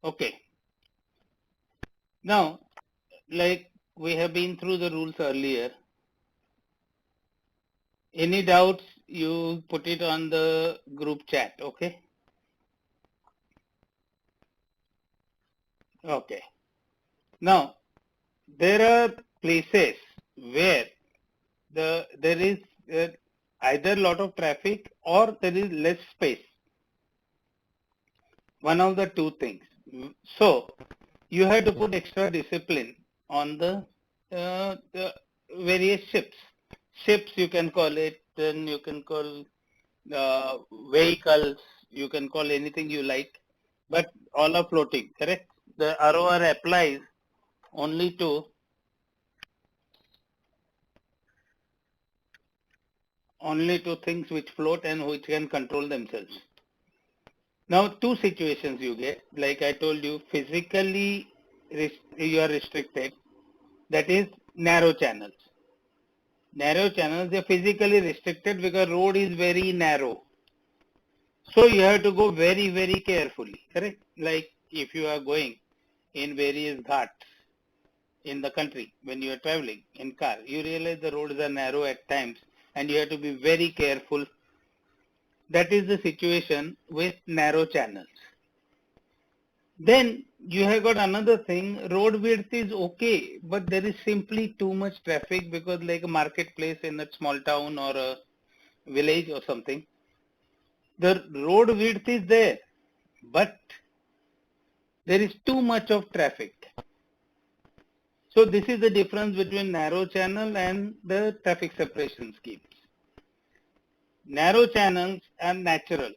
Okay. Now, like we have been through the rules earlier. Any doubts, you put it on the group chat, okay? Okay. Now, there are places where there is either a lot of traffic or there is less space. One of the two things. So, you have to put extra discipline on the various ships. Ships, you can call it, then you can call uh, vehicles, you can call anything you like, but all are floating, correct? The ROR applies only to things which float and which can control themselves. Now, two situations you get, like I told you, physically you are restricted, that is narrow channels. Narrow channels, they are physically restricted because road is very narrow. So you have to go very, very carefully, correct? Like if you are going in various ghats in the country, when you are traveling in car, you realize the roads are narrow at times and you have to be very careful. That is the situation with narrow channels. Then you have got another thing, road width is okay, but there is simply too much traffic because like a marketplace in a small town or a village or something, the road width is there, but there is too much of traffic. So this is the difference between narrow channel and the traffic separation schemes. Narrow channels are natural.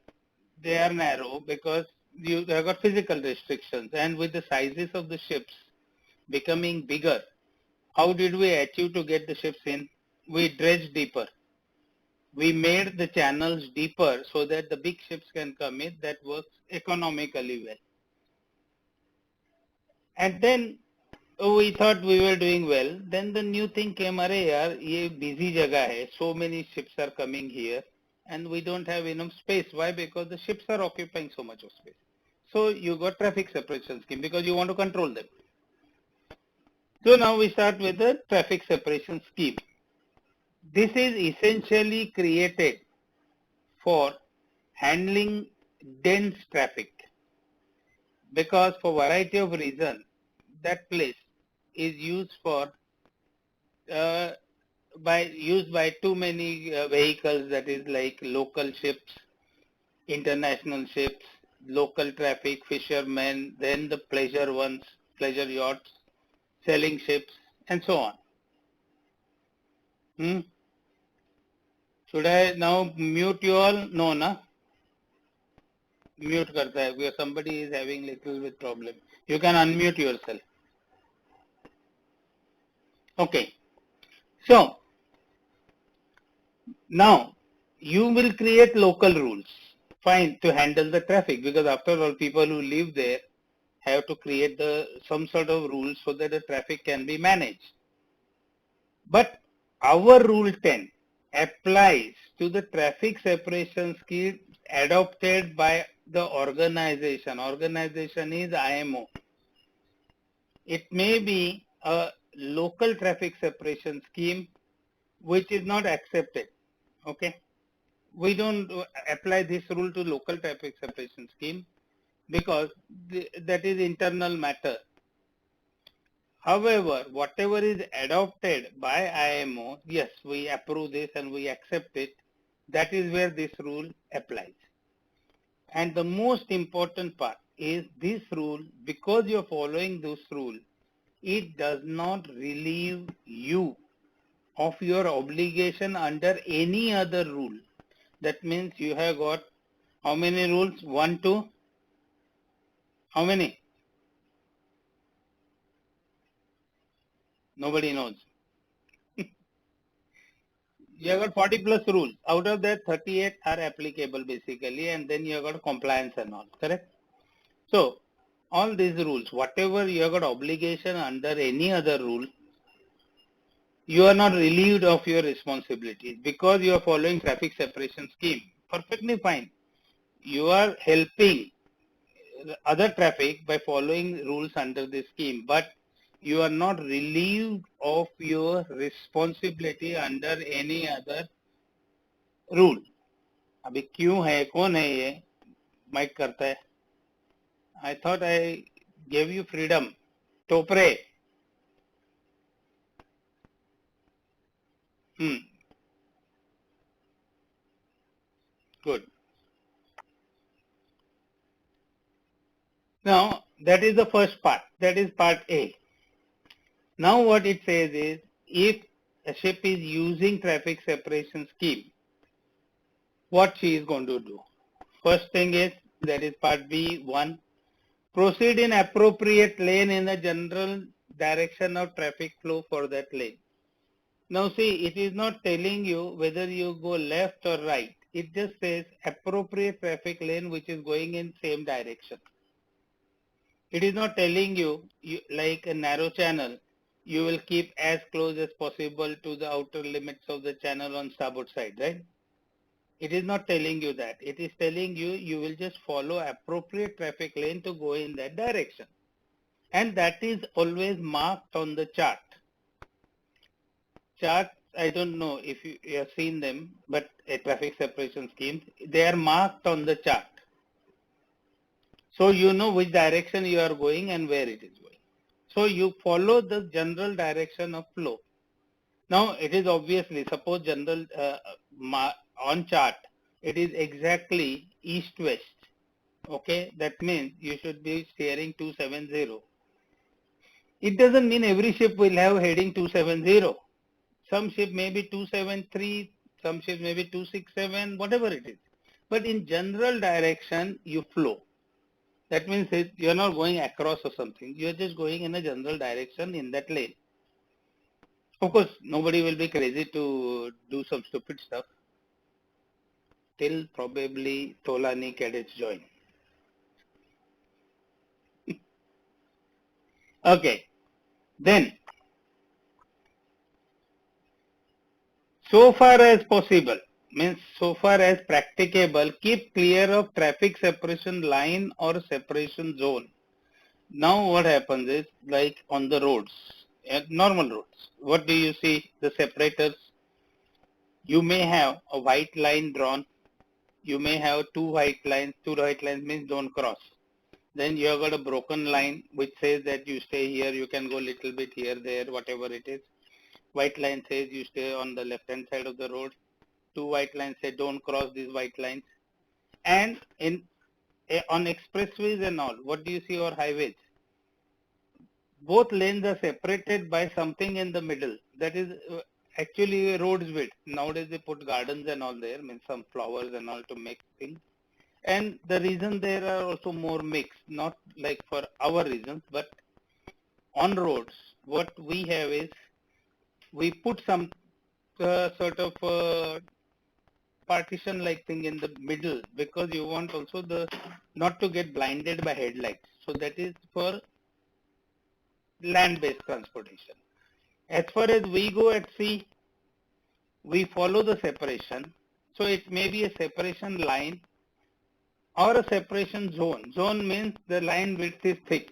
They are narrow because you have got physical restrictions, and with the sizes of the ships becoming bigger, how did we achieve to get the ships in? We dredged deeper. We made the channels deeper so that the big ships can come in. That works economically well. And then we thought we were doing well. Then the new thing came, अरे यार ये busy जगह है, so many ships are coming here and we don't have enough space. Why? Because the ships are occupying so much of space. So you got traffic separation scheme because you want to control them. So now we start with the traffic separation scheme. This is essentially created for handling dense traffic because for variety of reasons that place is used for used by too many vehicles, that is like local ships, international ships, local traffic, fishermen, then the pleasure ones, pleasure yachts, sailing ships, and so on. Should I now mute you all? No, na? Mute karta hai because somebody is having little bit problem. You can unmute yourself. Okay. So, now you will create local rules, fine, to handle the traffic because after all people who live there have to create some sort of rules so that the traffic can be managed. But our rule 10 applies to the traffic separation scheme adopted by the organization. Organization is IMO. It may be a local traffic separation scheme which is not accepted. Okay. We don't apply this rule to local traffic separation scheme because that is internal matter. However, whatever is adopted by IMO, yes, we approve this and we accept it. That is where this rule applies. And the most important part is this rule, because you're following this rule, it does not relieve you of your obligation under any other rule. That means you have got how many rules? 1, 2, how many? Nobody knows. You have got 40 plus rules. Out of that, 38 are applicable basically, and then you have got compliance and all, correct? So, all these rules, whatever you have got obligation under any other rule, you are not relieved of your responsibilities because you are following traffic separation scheme. Perfectly fine. You are helping other traffic by following rules under the scheme, but you are not relieved of your responsibility under any other rule. अभी क्यों है, कौन है ये mic करता है? I thought I gave you freedom. Topare. Good. Now, that is the first part. That is part A. Now what it says is, if a ship is using traffic separation scheme, what she is going to do? First thing is, that is part B1, proceed in appropriate lane in the general direction of traffic flow for that lane. Now see, it is not telling you whether you go left or right. It just says appropriate traffic lane which is going in same direction. It is not telling you, like a narrow channel, you will keep as close as possible to the outer limits of the channel on starboard side, right? It is not telling you that. It is telling you, you will just follow appropriate traffic lane to go in that direction. And that is always marked on the chart. Charts, I don't know if you have seen them, but a traffic separation scheme, they are marked on the chart. So you know which direction you are going and where it is going. So you follow the general direction of flow. Now it is obviously, suppose general on chart, it is exactly east-west. Okay, that means you should be steering 270. It doesn't mean every ship will have heading 270. Some ship may be 273, some ship may be 267, whatever it is. But in general direction, you flow. That means you're not going across or something. You're just going in a general direction in that lane. Of course, nobody will be crazy to do some stupid stuff till probably Tolani cadets join. Okay, then so far as possible, means so far as practicable, keep clear of traffic separation line or separation zone. Now what happens is, like on the roads, normal roads, what do you see? The separators. You may have a white line drawn. You may have two white lines. Two white lines means don't cross. Then you have got a broken line which says that you stay here, you can go little bit here, there, whatever it is. White line says you stay on the left hand side of the road. Two white lines say don't cross these white lines. And on expressways and all, what do you see, or highways? Both lanes are separated by something in the middle. That is actually a road's width. Nowadays they put gardens and all there, means some flowers and all to make things. And the reason there are also more mixed, not like for our reasons, but on roads, what we have is, we put some sort of partition like thing in the middle, because you want also not to get blinded by headlights. So that is for land-based transportation. As far as we go at sea, we follow the separation. So it may be a separation line or a separation zone. Zone means the line width is thick.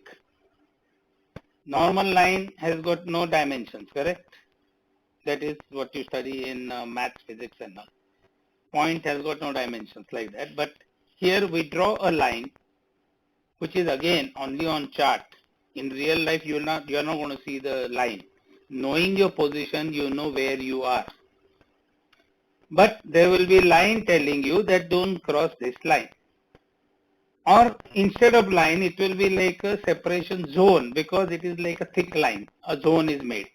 Normal line has got no dimensions, correct? That is what you study in maths, physics and all. Point has got no dimensions like that. But here we draw a line which is again only on chart. In real life, you are not going to see the line. Knowing your position, you know where you are. But there will be line telling you that don't cross this line. Or instead of line, it will be like a separation zone, because it is like a thick line. A zone is made.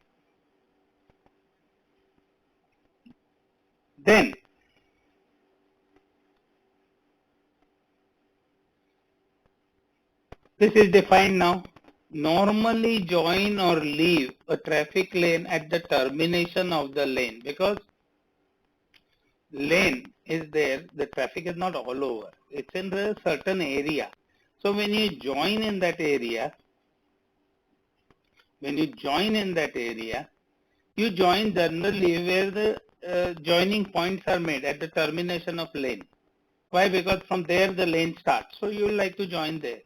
Then this is defined now. Normally join or leave a traffic lane at the termination of the lane, because lane is there, the traffic is not all over. It's in a certain area. So when you join in that area, you join generally where the joining points are made at the termination of lane. Why? Because from there the lane starts. So you would like to join there.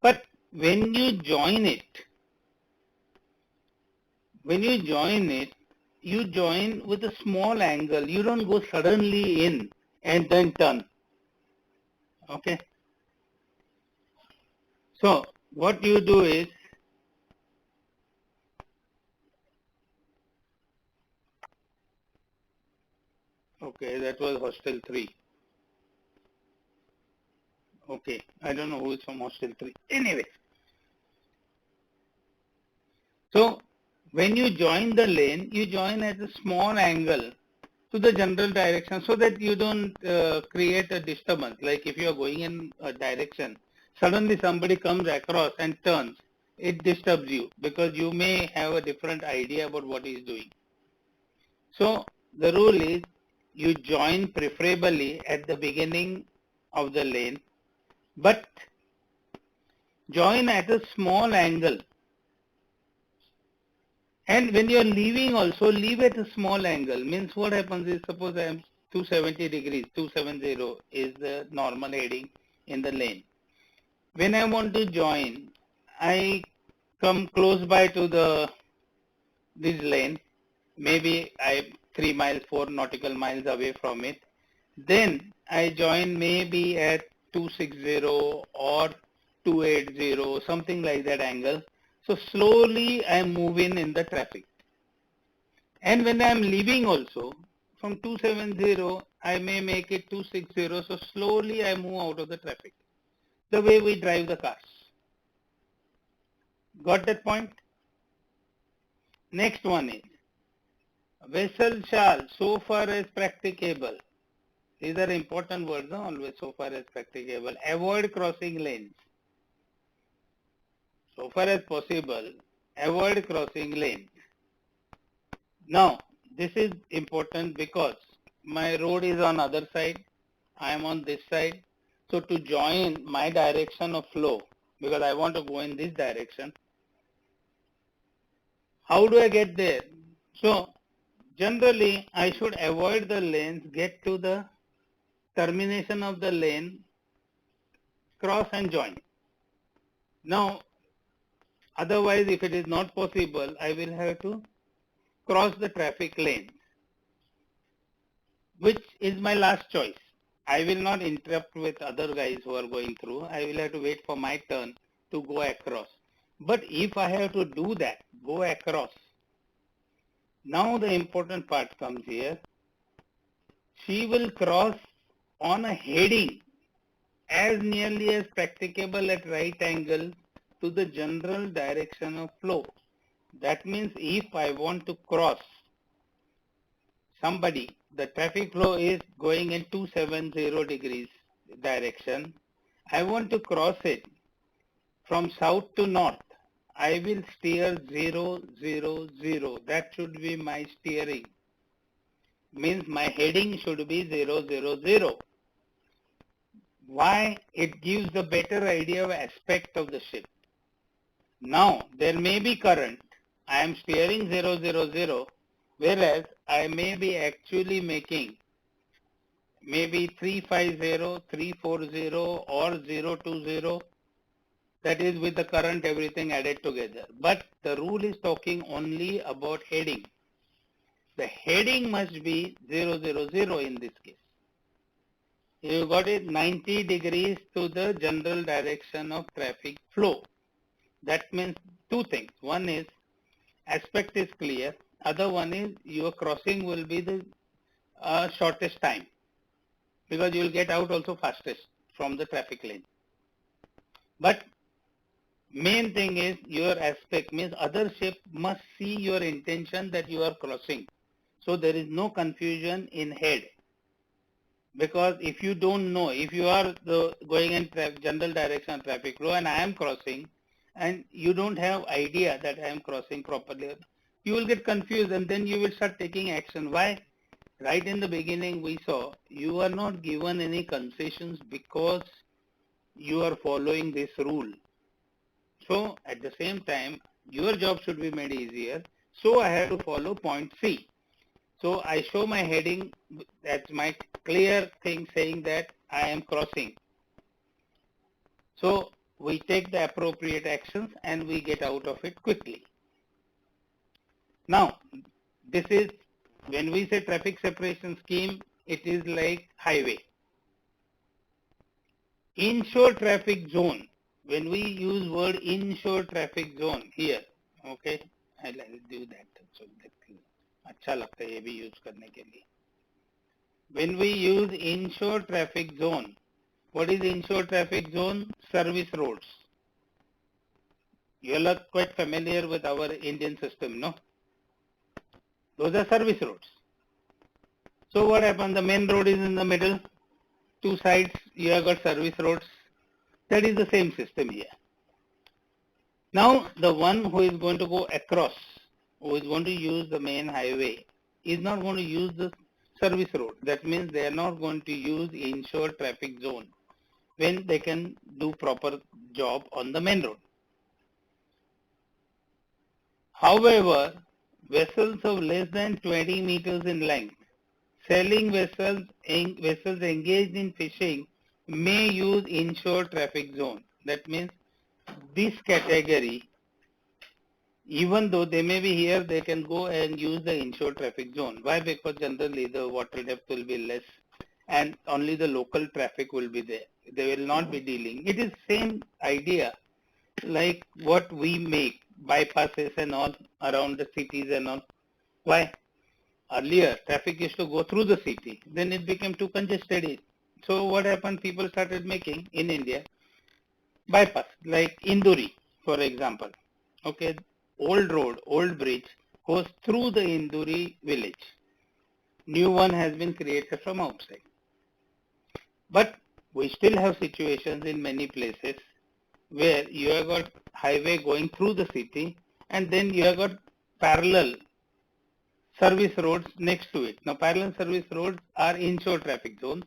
But when you join it, you join with a small angle. You don't go suddenly in and then turn. Okay. So what you do is, okay, that was hostel 3. Okay, I don't know who is from hostel 3. Anyway, so when you join the lane, you join at a small angle to the general direction so that you don't create a disturbance. Like if you are going in a direction, suddenly somebody comes across and turns, it disturbs you because you may have a different idea about what he is doing. So the rule is you join preferably at the beginning of the lane, but join at a small angle. And when you are leaving also, leave at a small angle. Means what happens is, suppose I am 270 degrees, 270 is the normal heading in the lane. When I want to join, I come close by to this lane. Maybe I'm 3 miles, 4 nautical miles away from it. Then I join maybe at 260 or 280, something like that angle. So slowly I'm moving in the traffic. And when I'm leaving also, from 270, I may make it 260. So slowly I move out of the traffic. The way we drive the cars. Got that point? Next one is, vessel shall, so far as practicable. These are important words, no? Always so far as practicable. Avoid crossing lanes. So far as possible, avoid crossing lanes. Now, this is important because my road is on other side. I am on this side. So to join my direction of flow, because I want to go in this direction, how do I get there? So generally, I should avoid the lanes, get to the termination of the lane, cross and join. Now, otherwise, if it is not possible, I will have to cross the traffic lane, which is my last choice. I will not interrupt with other guys who are going through. I will have to wait for my turn to go across. But if I have to do that, go across, now the important part comes here. She will cross on a heading as nearly as practicable at right angle to the general direction of flow. That means if I want to cross somebody, the traffic flow is going in 270 degrees direction. I want to cross it from south to north. I will steer 0, 0, 0. That should be my steering. Means my heading should be 0, 0, 0. Why? It gives the better idea of aspect of the ship. Now, there may be current. I am steering 0, 0, 0, whereas I may be actually making maybe 350, 340 or 020. That is with the current everything added together. But the rule is talking only about heading. The heading must be 000 in this case. You got it 90 degrees to the general direction of traffic flow. That means two things. One is aspect is clear. Other one is your crossing will be the shortest time because you will get out also fastest from the traffic lane. But main thing is your aspect means other ship must see your intention that you are crossing. So there is no confusion in head. Because if you don't know, if you are going in general direction traffic flow and I am crossing and you don't have idea that I am crossing properly, you will get confused and then you will start taking action. Why? Right in the beginning we saw you are not given any concessions because you are following this rule. So at the same time, your job should be made easier. So I have to follow point C. So I show my heading, that's my clear thing saying that I am crossing. So we take the appropriate actions and we get out of it quickly. Now, this is, when we say traffic separation scheme, it is like highway. Inshore traffic zone, when we use word inshore traffic zone here, okay, I'll do that. So that अच्छा लगता है ये भी use करने के लिए. When we use inshore traffic zone, what is inshore traffic zone? Service roads. You are quite familiar with our Indian system, no? Those are service roads. So what happens? The main road is in the middle. Two sides, you have got service roads. That is the same system here. Now, the one who is going to go across, who is going to use the main highway, is not going to use the service road. That means they are not going to use inshore traffic zone when they can do proper job on the main road. However, vessels of less than 20 meters in length, sailing vessels engaged in fishing may use inshore traffic zone. That means this category, even though they may be here, they can go and use the inshore traffic zone. Why? Because generally the water depth will be less and only the local traffic will be there. They will not be dealing. It is same idea like what we make, bypasses and all around the cities and all. Why? Earlier, traffic used to go through the city. Then it became too congested. So what happened? People started making in India bypass, like Induri, for example. Okay, old road, old bridge goes through the Induri village. New one has been created from outside. But we still have situations in many places where you have got highway going through the city and then you have got parallel service roads next to it. Now, parallel service roads are inshore traffic zones,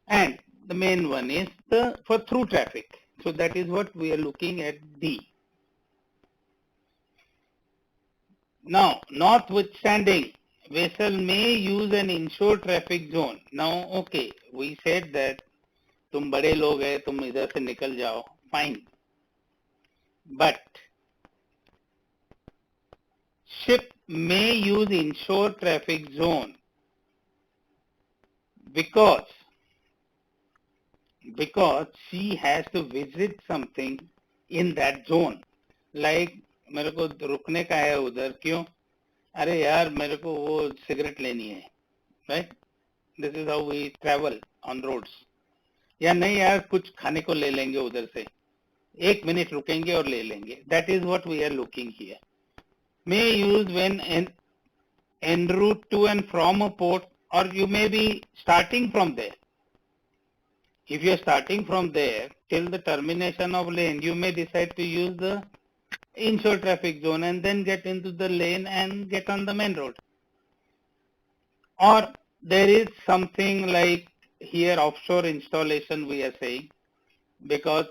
and the main one is for through traffic. So that is what we are looking at D. Now, notwithstanding, vessel may use an inshore traffic zone. Now, okay, we said that तुम बड़े लोग हैं, तुम इधर से निकल जाओ, fine. But ship may use inshore traffic zone because she has to visit something in that zone. Like मेरे को रुकने का है उधर, क्यों? अरे यार मेरे को वो सिगरेट लेनी है, right? This is how we travel on roads. या नहीं यार कुछ खाने को ले लेंगे उधर से, 1 minute रुकेंगे और ले लेंगे. That is what we are looking here. May use when en route to and from a port, or you may be starting from there. If you are starting from there till the termination of lane, you may decide to use the inshore traffic zone and then get into the lane and get on the main road. Or there is something like here offshore installation we are saying, because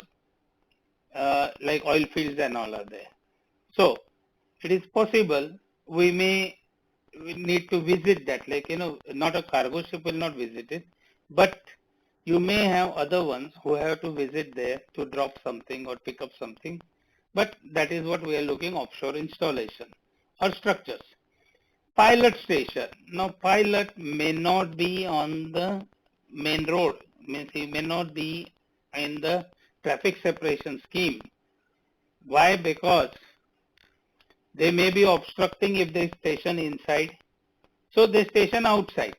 like oil fields and all are there. So it is possible we need to visit that, like, not a cargo ship will not visit it, but you may have other ones who have to visit there to drop something or pick up something. But that is what we are looking, offshore installation or structures. Pilot station. Now, pilot may not be on the main road, means he may not be in the traffic separation scheme. Why? Because they may be obstructing if they station inside. So they station outside.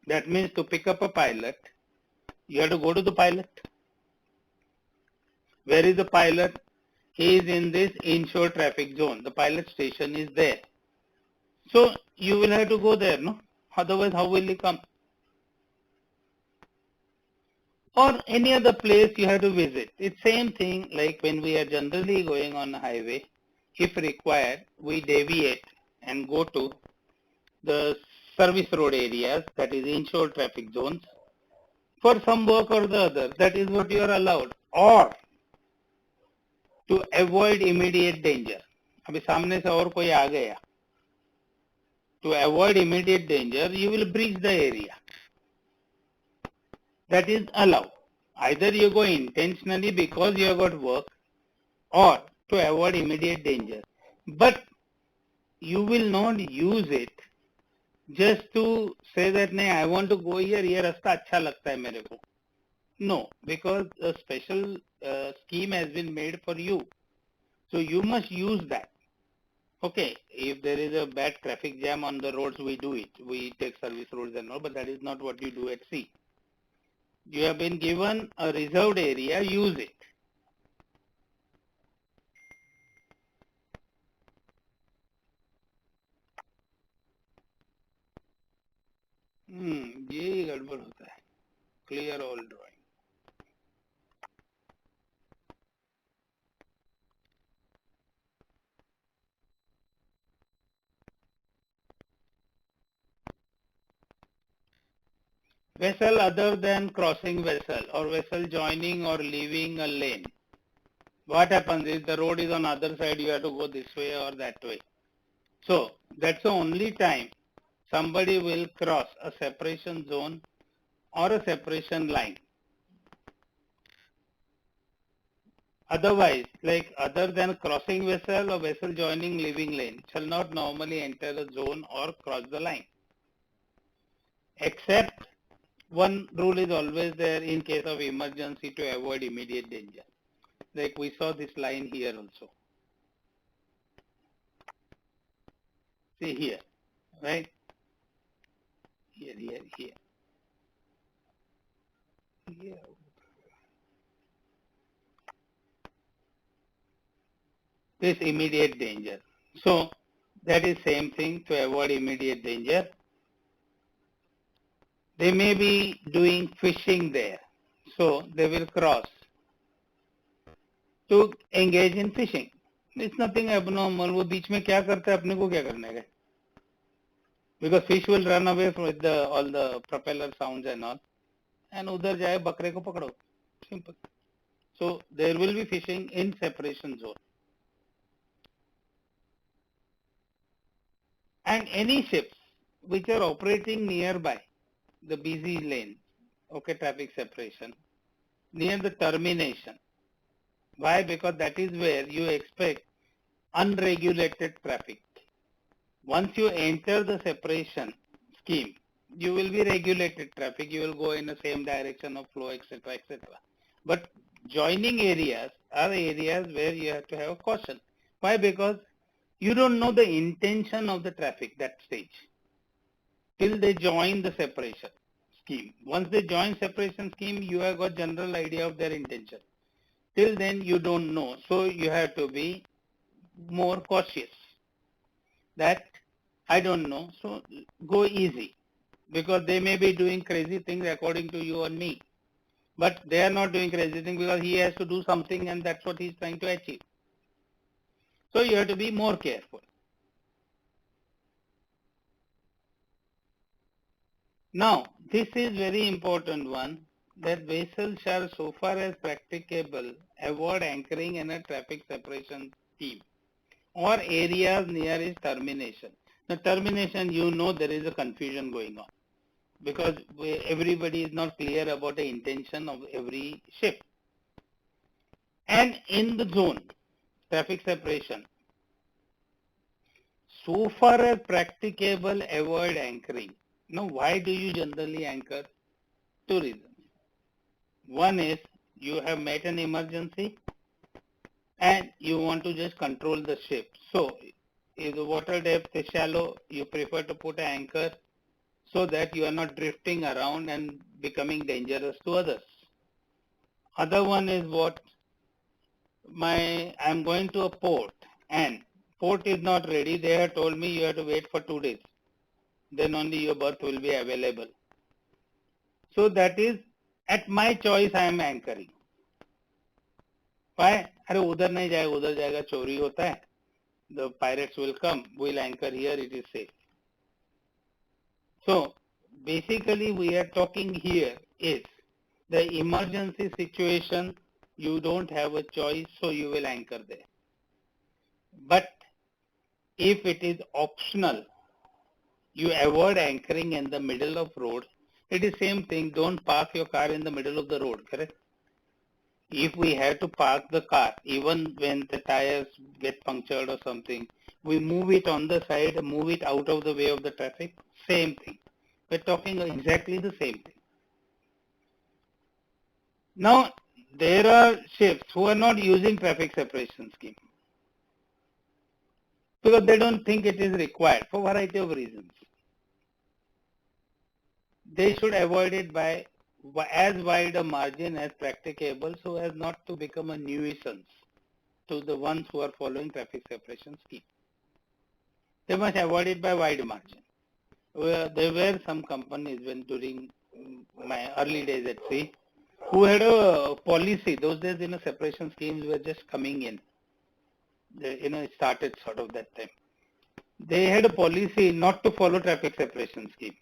That means to pick up a pilot, you have to go to the pilot. Where is the pilot? He is in this inshore traffic zone. The pilot station is there. So you will have to go there, no? Otherwise, how will he come? Or any other place you have to visit. It's same thing like when we are generally going on a highway. If required, we deviate and go to the service road areas, that is inshore traffic zones, for some work or the other. That is what you are allowed. Or to avoid immediate danger. अभी सामने से और कोई आ गया. To avoid immediate danger, you will breach the area. That is allowed. Either you go intentionally because you have got work or to avoid immediate danger. But you will not use it just to say that, "नहीं, I want to go here, ये रास्ता अच्छा लगता है मेरे को." No, because a special scheme has been made for you. So you must use that. Okay, if there is a bad traffic jam on the roads, we do it. We take service roads and all, but that is not what you do at sea. You have been given a reserved area, use it. ये गड़बड़ होता है. Clear all drawing. Vessel other than crossing vessel or vessel joining or leaving a lane. What happens is the road is on other side, you have to go this way or that way. So that's the only time somebody will cross a separation zone or a separation line. Otherwise, like other than crossing vessel or vessel joining leaving lane, shall not normally enter a zone or cross the line. Except one rule is always there in case of emergency to avoid immediate danger. Like we saw this line here also. See here, right? Here. Here. This immediate danger. So that is same thing to avoid immediate danger. They may be doing fishing there. So they will cross to engage in fishing. It's nothing abnormal. वो बीच में क्या करता है अपने को क्या करने का? Because fish will run away with all the propeller sounds and all. And उधर जाए बकरे को पकड़ो. Simple. So there will be fishing in separation zone. And any ships which are operating nearby the busy lane, okay, traffic separation, near the termination. Why? Because that is where you expect unregulated traffic. Once you enter the separation scheme, you will be regulated traffic, you will go in the same direction of flow, etc., etc. But joining areas are areas where you have to have caution. Why? Because you don't know the intention of the traffic that stage till they join the separation scheme. Once they join separation scheme, you have got general idea of their intention. Till then, you don't know. So you have to be more cautious that I don't know. So go easy because they may be doing crazy things according to you and me. But they are not doing crazy things because he has to do something and that's what he's trying to achieve. So you have to be more careful. Now, this is very important one that vessels shall so far as practicable avoid anchoring in a traffic separation scheme or areas near its termination. The termination, you know, there is a confusion going on because everybody is not clear about the intention of every ship. And in the zone, traffic separation, so far as practicable avoid anchoring. Now, why do you generally anchor? Two reasons. One is you have met an emergency and you want to just control the ship. So if the water depth is shallow, you prefer to put an anchor so that you are not drifting around and becoming dangerous to others. Other one is what? I'm going to a port and port is not ready. They have told me you have to wait for 2 days. Then only your berth will be available. So that is at my choice I am anchoring. Why? अरे उधर नहीं जाएगा, उधर जाएगा चोरी होता है. The pirates will come. We'll anchor here. It is safe. So basically, we are talking here is the emergency situation. You don't have a choice, so you will anchor there. But if it is optional, you avoid anchoring in the middle of road. It is same thing. Don't park your car in the middle of the road. Correct? If we have to park the car, even when the tires get punctured or something, we move it on the side, move it out of the way of the traffic, same thing. We're talking exactly the same thing. Now, there are shifts who are not using traffic separation scheme because they don't think it is required for a variety of reasons. They should avoid it by as wide a margin as practicable so as not to become a nuisance to the ones who are following traffic separation scheme. They must avoid it by wide margin. There were some companies when during my early days at sea who had a policy. Those days, separation schemes were just coming in. It started sort of that time. They had a policy not to follow traffic separation scheme.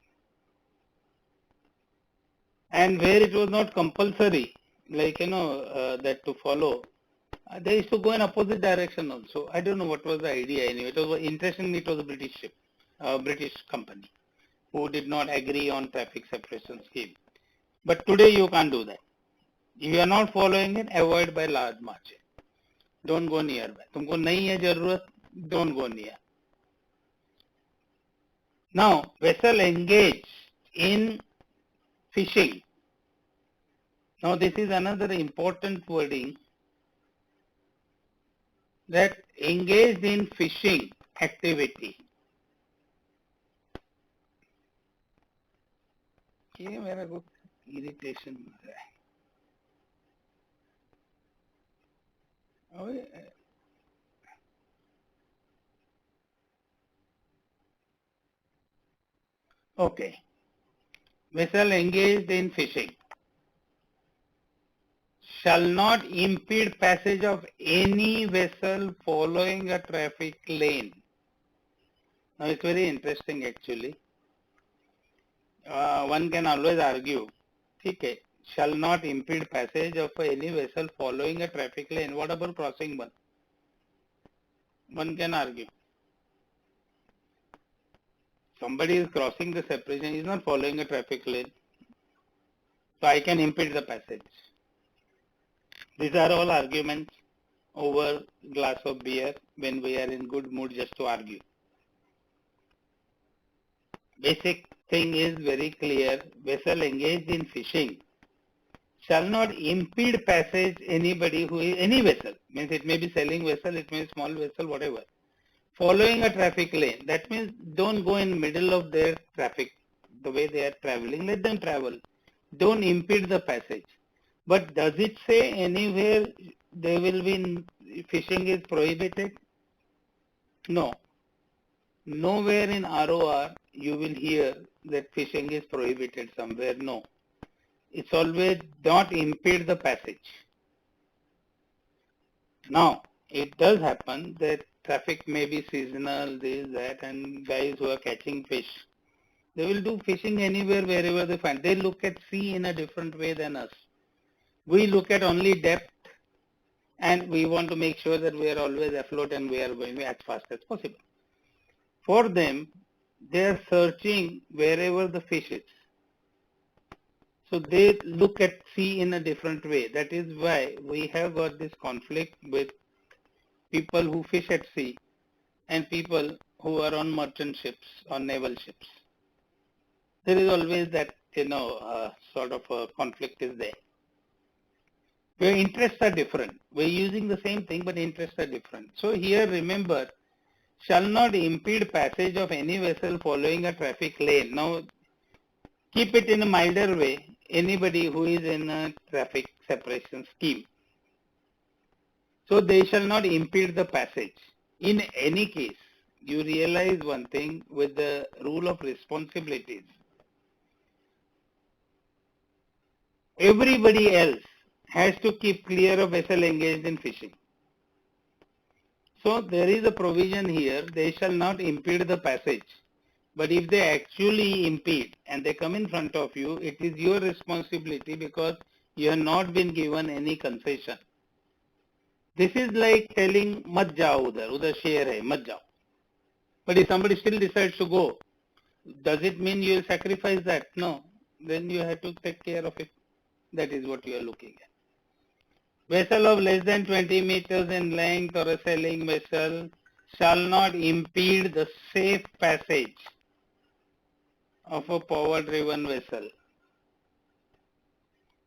And where it was not compulsory, like, that to follow, they used to go in opposite direction also. I don't know what was the idea anyway. It was interestingly, it was a British ship, British company who did not agree on traffic separation scheme. But today you can't do that. If you are not following it, avoid by large margin. Don't go nearby. तुमको नहीं है जरूरत, don't go near. Now, vessel engaged in fishing. Now, this is another important wording, that engaged in fishing activity. ये मेरा को irritation है. Okay. Vessel engaged in fishing shall not impede passage of any vessel following a traffic lane. Now it's very interesting actually. One can always argue, okay, shall not impede passage of any vessel following a traffic lane. What about crossing one? One can argue. Somebody is crossing the separation, he is not following a traffic lane. So I can impede the passage. These are all arguments over glass of beer when we are in good mood just to argue. Basic thing is very clear. Vessel engaged in fishing shall not impede passage anybody who is any vessel. Means it may be sailing vessel, it may be small vessel, whatever. Following a traffic lane. That means don't go in middle of their traffic. The way they are traveling, let them travel. Don't impede the passage. But does it say anywhere there will be fishing is prohibited? No. Nowhere in ROR you will hear that fishing is prohibited somewhere. No. It's always not impede the passage. Now, it does happen that traffic may be seasonal, this, that, and guys who are catching fish, they will do fishing anywhere, wherever they find. They look at sea in a different way than us. We look at only depth, and we want to make sure that we are always afloat and we are going as fast as possible. For them, they are searching wherever the fish is. So they look at sea in a different way. That is why we have got this conflict with people who fish at sea and people who are on merchant ships or naval ships. There is always that, sort of a conflict is there. Where interests are different. We're using the same thing, but interests are different. So here, remember, shall not impede passage of any vessel following a traffic lane. Now, keep it in a milder way. Anybody who is in a traffic separation scheme. So they shall not impede the passage. In any case, you realize one thing with the rule of responsibilities. Everybody else has to keep clear of vessel engaged in fishing. So there is a provision here, they shall not impede the passage. But if they actually impede and they come in front of you, it is your responsibility because you have not been given any concession. This is like telling, mat jao udhar sher hai, mat jao. But if somebody still decides to go, does it mean you will sacrifice that? No. Then you have to take care of it. That is what you are looking at. Vessel of less than 20 meters in length or a sailing vessel shall not impede the safe passage of a power-driven vessel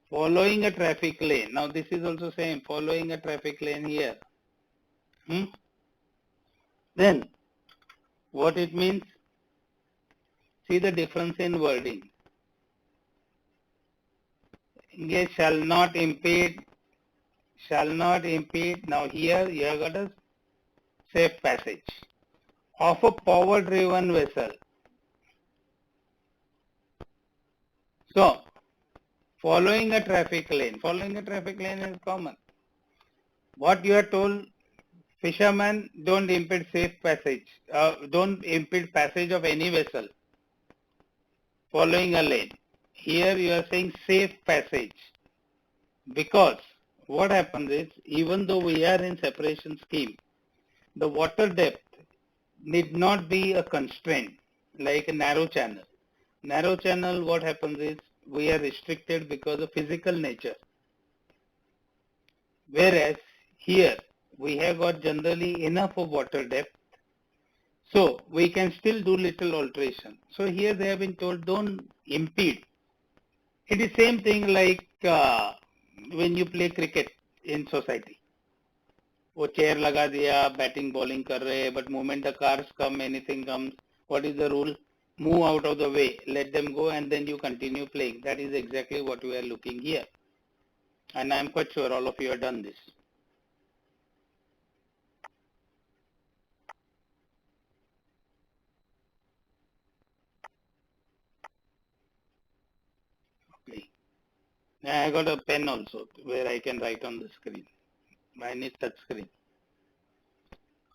following a traffic lane. Now this is also same, following a traffic lane here. Then what it means? See the difference in wording. Engage shall not impede. Now here you have got a safe passage of a power-driven vessel. So following a traffic lane is common. What you are told, fishermen don't impede safe passage, don't impede passage of any vessel following a lane. Here you are saying safe passage, because what happens is, even though we are in separation scheme, the water depth need not be a constraint like a narrow channel. Narrow channel, what happens is, we are restricted because of physical nature. Whereas here we have got generally enough of water depth, so we can still do little alteration. So here they have been told, don't impede. It is same thing like when you play cricket in society. वो chair लगा दिया, batting bowling कर रहे, but moment the cars come, anything comes, what is the rule? Move out of the way, let them go, and then you continue playing. That is exactly what we are looking here. And I am quite sure all of you have done this. Okay. I got a pen also where I can write on the screen. I need touch screen.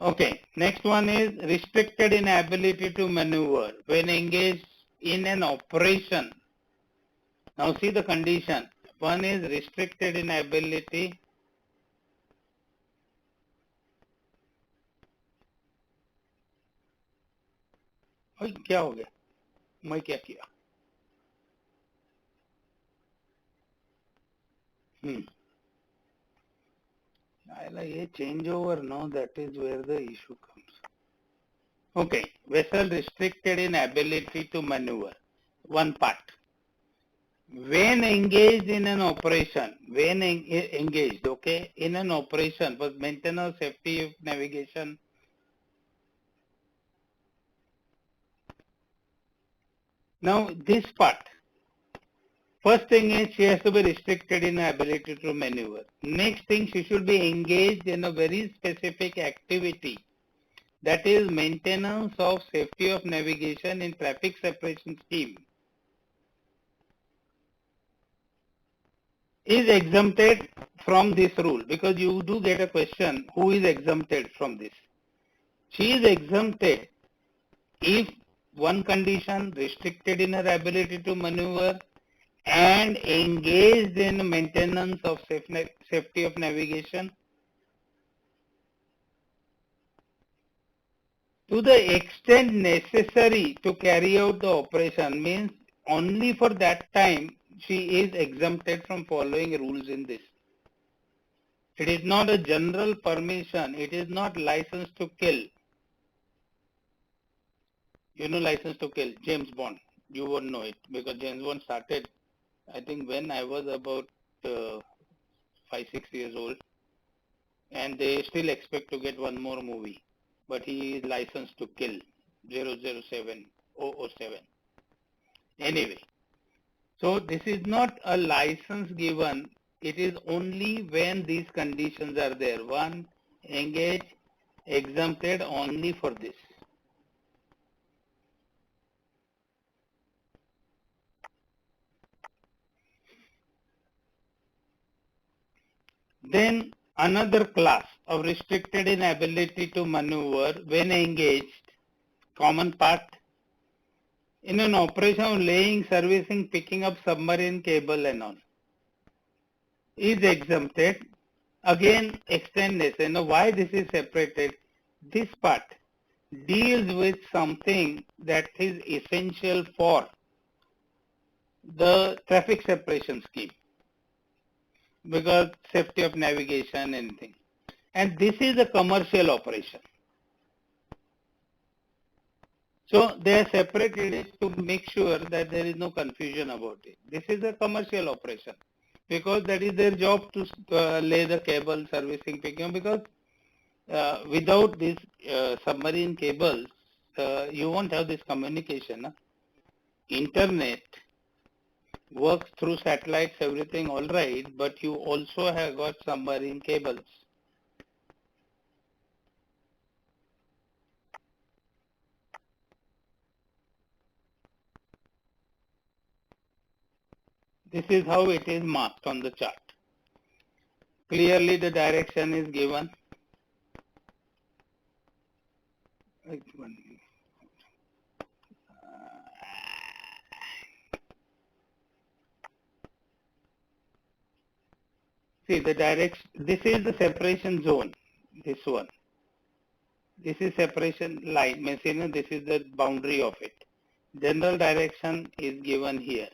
Okay, next one is restricted in ability to maneuver when engaged in an operation. Now see the condition. One is restricted in ability. ओए क्या हो गया? मैं क्या किया? ये change over, no, that is where the issue comes. Okay, vessel restricted in ability to maneuver. One part. When engaged in an operation, okay, in an operation for maintenance, safety of navigation. Now this part, first thing is she has to be restricted in her ability to maneuver. Next thing, she should be engaged in a very specific activity, that is maintenance of safety of navigation in traffic separation scheme. Is exempted from this rule, because you do get a question, who is exempted from this? She is exempted if one condition, restricted in her ability to maneuver and engaged in maintenance of safety of navigation, to the extent necessary to carry out the operation, means only for that time she is exempted from following rules in this. It is not a general permission. It is not license to kill. You know license to kill, James Bond. You won't know it because James Bond started, I think, when I was about 5-6 years old, and they still expect to get one more movie. But he is licensed to kill, 007, 007. Anyway, so this is not a license given. It is only when these conditions are there. One, engage, exempted only for this. Then another class of restricted in ability to maneuver when engaged, common part, in an operation of laying, servicing, picking up submarine cable and all, is exempted. Again, extend this. You know why this is separated? This part deals with something that is essential for the traffic separation scheme. because safety of navigation, anything. And this is a commercial operation. So they are separated it to make sure that there is no confusion about it. This is a commercial operation because that is their job to lay the cable, servicing, picking, because without these submarine cables, you won't have this communication. Internet works through satellites, everything all right, but you also have got submarine cables. This is how it is marked on the chart. Clearly the direction is given. See the direction, this is the separation zone, this one. This is separation line, means this is the boundary of it. General direction is given here.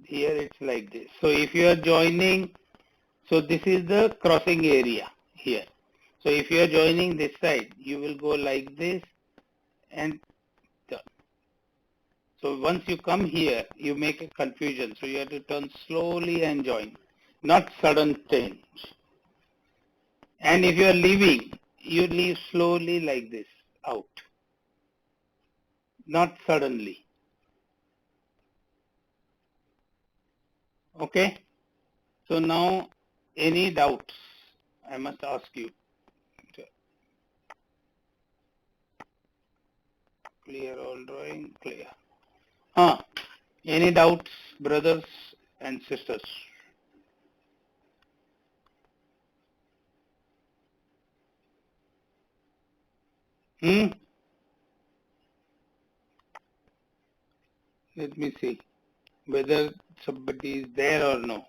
Here it's like this. So if you are joining, so this is the crossing area here. So if you are joining this side, you will go like this and turn. So once you come here, you make a confusion. So you have to turn slowly and join, not sudden change. And if you are leaving, you leave slowly like this out, not suddenly. Okay? So now, any doubts? I must ask you. Clear all drawing? Clear. Any doubts, brothers and sisters? Let me see whether somebody is there or no.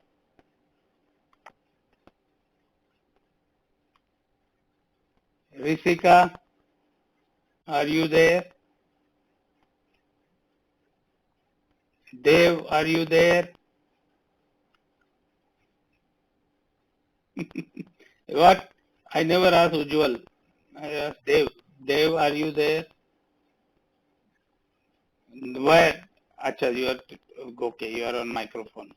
Risika, are you there? Dev, are you there? What? I never asked Ujjwal. I asked Dev. Dev, are you there? Where? अच्छा, you are okay. You are on microphone.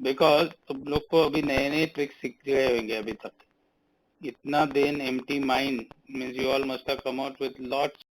Because तुम लोग को अभी नए नए tricks सीख रहे होंगे अभी तक. इतना दिन empty mind means you all must have come out with lots